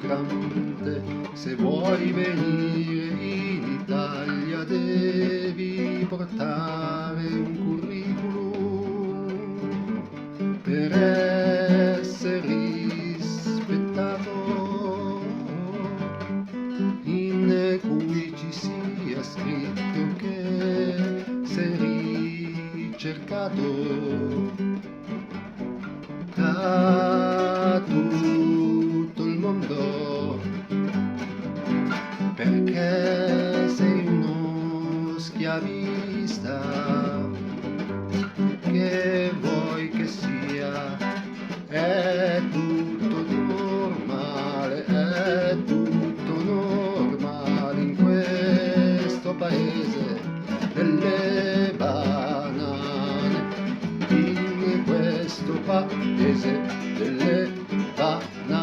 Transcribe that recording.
emigrante, se vuoi venire in Italia devi portare un curriculum per essere rispettato, in cui ci sia scritto che sei ricercato da tutto il mondo, perché sei uno schiavista, che vuoi che sia, è tutto normale, è tutto normale in questo paese delle banane, in questo paese delle banane.